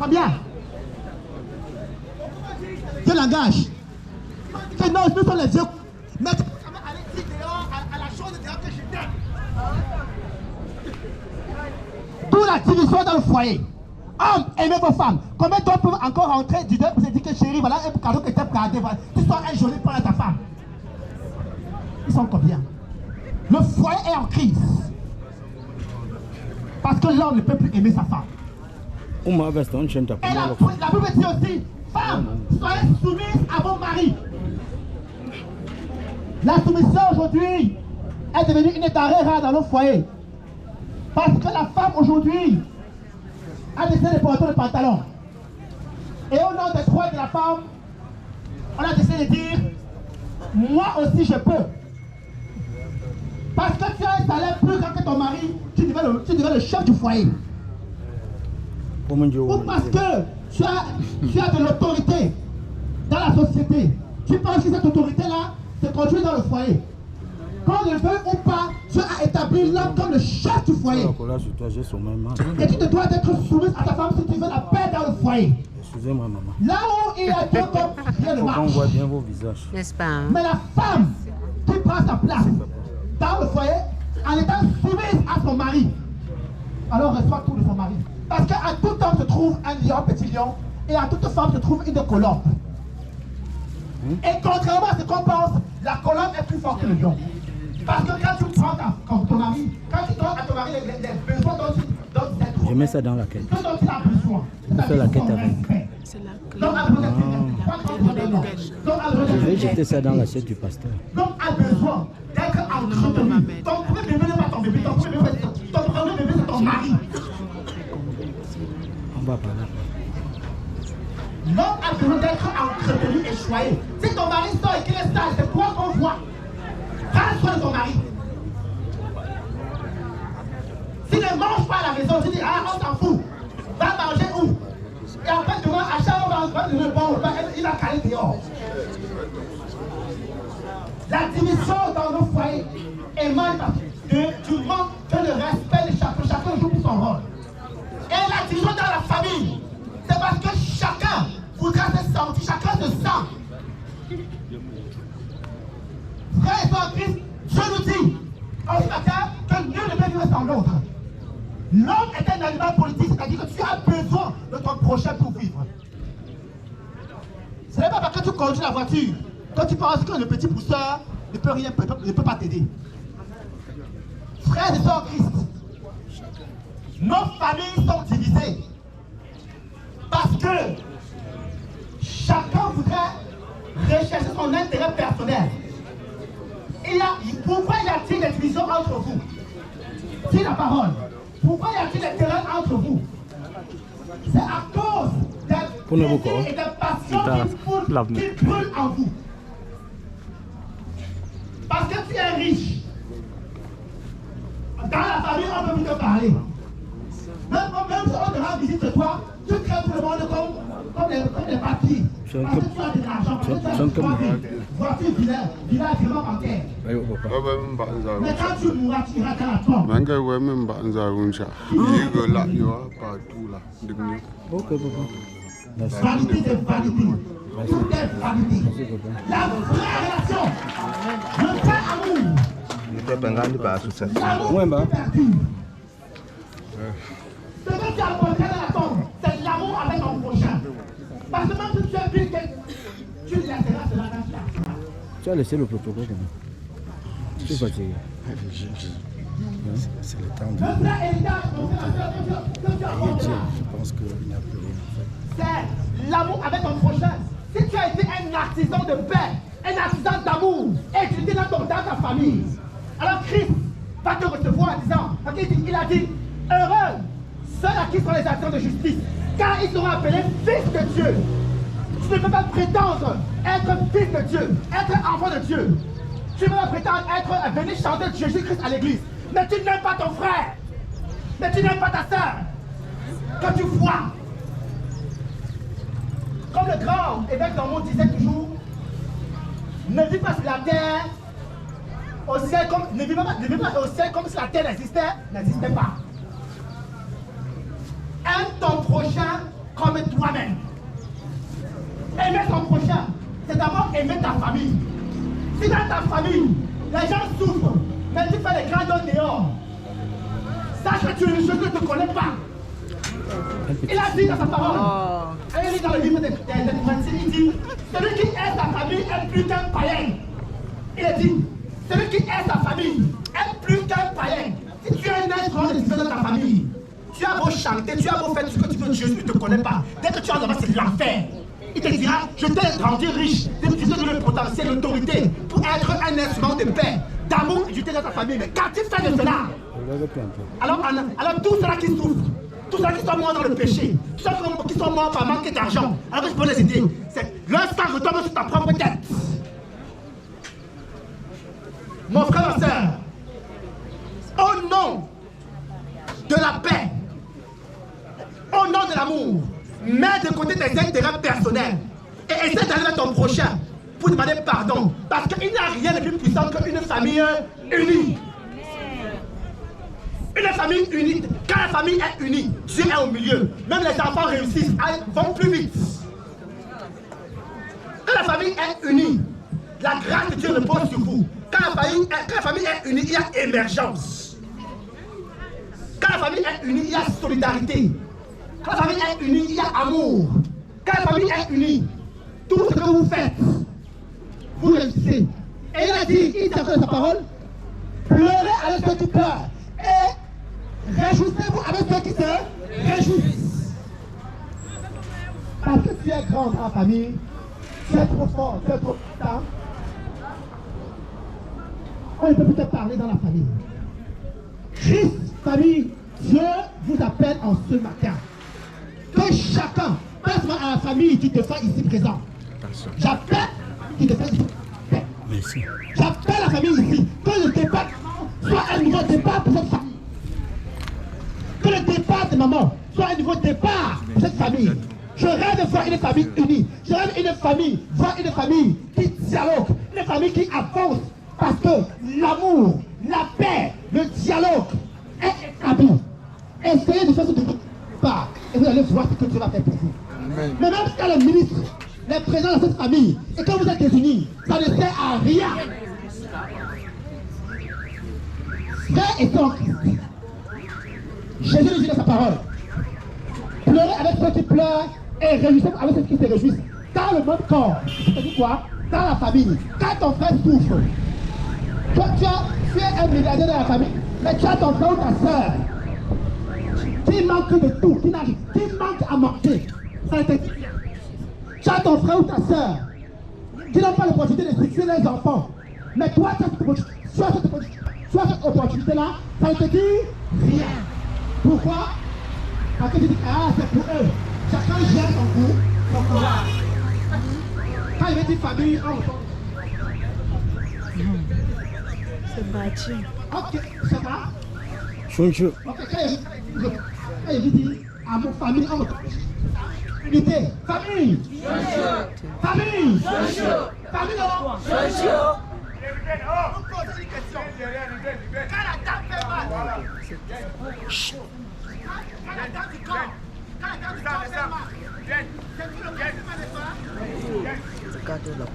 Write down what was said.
Combien? Quel langage? Que non, nous sommes les yeux. Mais tu peux quand même aller dire dehors à la chose dehors que je t'aime. D'où la division dans le foyer. Hommes, aimez vos femmes. Combien d'hommes peuvent encore rentrer du dehors pour se dire que chérie, voilà un cadeau que tu as gardé. Voilà. Tu sois un joli point à ta femme. Ils sont combien? Le foyer est en crise. Parce que l'homme ne peut plus aimer sa femme. Et la Bible dit aussi, femmes, soyez soumises à vos maris. La soumission aujourd'hui est devenue une denrée rare dans nos foyers. Parce que la femme aujourd'hui a décidé de porter le pantalon. Et au nom des droits de la femme, on a décidé de dire, moi aussi je peux. Parce que tu as un salaire plus grand que ton mari, tu deviens le chef du foyer. Ou parce que tu as de l'autorité dans la société. Tu penses que cette autorité-là se construit dans le foyer. Quand on le veut ou pas, tu as établi l'homme comme le chef du foyer. Et tu te dois être soumise à ta femme si tu veux la paix dans le foyer. Excusez-moi, maman. Là où il y a Dieu comme rien ne marche. On voit bien vos visages. N'est-ce pas? Hein? Mais la femme qui prend sa place dans le foyer en étant soumise à son mari, alors reçoit tout de son mari. Parce qu'à tout homme se trouve un lion, petit lion, et à toute femme se trouve une colombe. Et contrairement à ce qu'on pense, la colombe est plus forte que le lion. Parce que quand tu prends ton mari, quand tu donnes à ton mari les besoins dont il a je mets ça dans la quête. dont il a besoin. C'est la quête avec. Je vais jeter ça dans l'assiette du pasteur. Donc a besoin d'être entretenu. Ton premier bébé n'est pas ton bébé, ton premier bébé c'est ton mari. On va parler. L'homme a besoin d'être entretenu et choyé. Si ton mari sort et qu'il est sage, c'est quoi qu'on voit? Prends soin de ton mari. S'il ne mange pas à la maison, tu dis, ah, on s'en fout. Va manger où? Et après, demain, à chaque fois, on va donner le bon repas, il va caler dehors. La division dans nos foyers émane du manque de respect de chacun. Chacun joue pour son rôle. Et la division dans la famille, c'est parce que chacun voudra se sentir, chacun se sent. Frère et soeur en Christ, je nous dis, en ce matin, que nul ne peut vivre sans l'autre. L'homme est un animal politique, c'est-à-dire que tu as besoin de ton prochain pour vivre. Ce n'est pas parce que tu conduis la voiture que tu penses que le petit pousseur ne peut pas t'aider. Frères et sœurs en Christ, nos familles sont divisées parce que chacun voudrait rechercher son intérêt personnel. Pourquoi y a-t-il des divisions entre vous? C'est la parole. Pourquoi y a-t-il des terrains entre vous? C'est à cause des désirs et des passions qui brûlent en vous. Parce que tu es riche. Dans la famille, on peut plus te parler. Même si on te rend visite chez toi, tu crées tout le monde comme les papiers. Parce que tu as de l'argent, parce que tu as une voiture village vraiment bancaire. Mais quand tu mourras, tu iras dans la tombe. Vanité de vanité. Tout est vanité. La vraie relation, le vrai amour. L'amour qui perdure. Ce que tu as porté dans la tombe, c'est l'amour avec ton prochain. Parce que même si tu es pire, tu laisseras cela dans ta vie. Tu as laissé le protocole comment? Je suis fatigué. C'est le temps de... Le vrai héritage, Je pense qu'il n'y a plus rien. c'est l'amour avec ton prochain. Si tu as été un artisan de paix, un artisan d'amour, et tu étais dans ta famille, alors Christ va te recevoir en disant, il a dit, heureux ceux à qui sont les acteurs de justice, car ils seront appelés fils de Dieu. Tu ne peux pas prétendre être fils de Dieu, être enfant de Dieu. Tu ne peux pas prétendre venir chanter Jésus-Christ à l'église, mais tu n'aimes pas ton frère, mais tu n'aimes pas ta soeur, que tu vois. Comme le grand évêque d'Ormont disait toujours, ne vis pas sur la terre au ciel comme, ne vis pas au ciel comme si la terre n'existait pas. Aime ton prochain comme toi-même. Aimer ton prochain, c'est d'abord aimer ta famille. Si dans ta famille, les gens souffrent, mais tu fais les grands dons dehors, sache que tu es une chose que tu ne connais pas. Il a dit dans sa parole, il dit dans le livre des Évangiles, il dit, celui qui aime sa famille est plus qu'un païen. Il a dit, celui qui aime sa famille est plus qu'un païen. Si tu es un être de ta famille, tu as beau chanter, tu as beau faire tout ce que tu veux, Dieu ne te connaît pas. Dès que tu es là-bas, c'est l'enfer. Il te dira, je t'ai rendu riche, je t'ai donné le potentiel, l'autorité pour être un instrument de paix, d'amour et d'unité dans ta famille. Mais quand tu fais de cela, alors tous ceux-là qui souffrent, tous ceux qui sont morts dans le péché, tous ceux qui sont morts par manque d'argent, alors que je peux les aider, c'est leur sang retombe sur ta propre tête. Mon frère et soeur, au nom de la paix, au nom de l'amour, mets de côté tes intérêts personnels et essaie d'aller vers ton prochain pour demander pardon. Parce qu'il n'y a rien de plus puissant qu'une famille unie. Une famille unie, quand la famille est unie, Dieu est au milieu. Même les enfants réussissent, vont plus vite. Quand la famille est unie, la grâce de Dieu repose sur vous. Quand la famille est unie, il y a émergence. Quand la famille est unie, il y a solidarité. Quand la famille est unie, il y a amour. Quand la famille est unie, tout ce que vous faites, vous réussissez. Et il a dit, il t'a fait sa parole, pleurez avec ceux qui pleurent et réjouissez-vous avec ceux qui se réjouissent. Parce que tu es grand dans la famille, tu es trop fort, tu es trop puissant. On ne peut plus te parler dans la famille. Christ, famille, Dieu vous appelle en ce matin. Que chacun, passe à la famille qui te fait ici présent. J'appelle qui te fait ici. Merci. J'appelle la famille ici. Que le départ soit un nouveau départ pour cette famille. Que le départ de maman soit un nouveau départ pour cette famille. Je rêve de voir une famille unie. Je rêve voir une famille qui dialogue, une famille qui avance. Parce que l'amour, la paix, le dialogue est établi. Essayez de faire ce départ et vous allez voir ce que Dieu va faire pour vous. Amen. Mais même quand le ministre, les présidents de cette famille, et quand vous êtes désunis, ça ne sert à rien. Frères et sœurs, Jésus nous dit dans sa parole, pleurez avec ceux qui pleurent et réjouissez avec ceux qui se réjouissent. Dans le même corps, c'est-à-dire quoi? Dans la famille, quand ton frère souffre, toi, tu es un milliardaire dans la famille, mais tu as ton frère ou ta soeur qui manque de tout, qui manque à manger. Tu as ton frère ou ta soeur qui n'ont pas l'opportunité de sécuriser les enfants. Mais toi, tu as cette opportunité-là, ça ne te dit rien. Pourquoi? Parce que tu dis, ah, c'est pour eux. Chacun gère son goût, son courage. Quand il veut dire famille, on entend. C'est bâti. Ok, ça va? Chouchou. Ok, quand il dit à mon famille, on entend. Unité, famille. Famille. Famille, non? On pose une question. Quand la dame fait mal, quand la dame du corps fait mal, c'est tout le corps qui fait mal. Regarde là.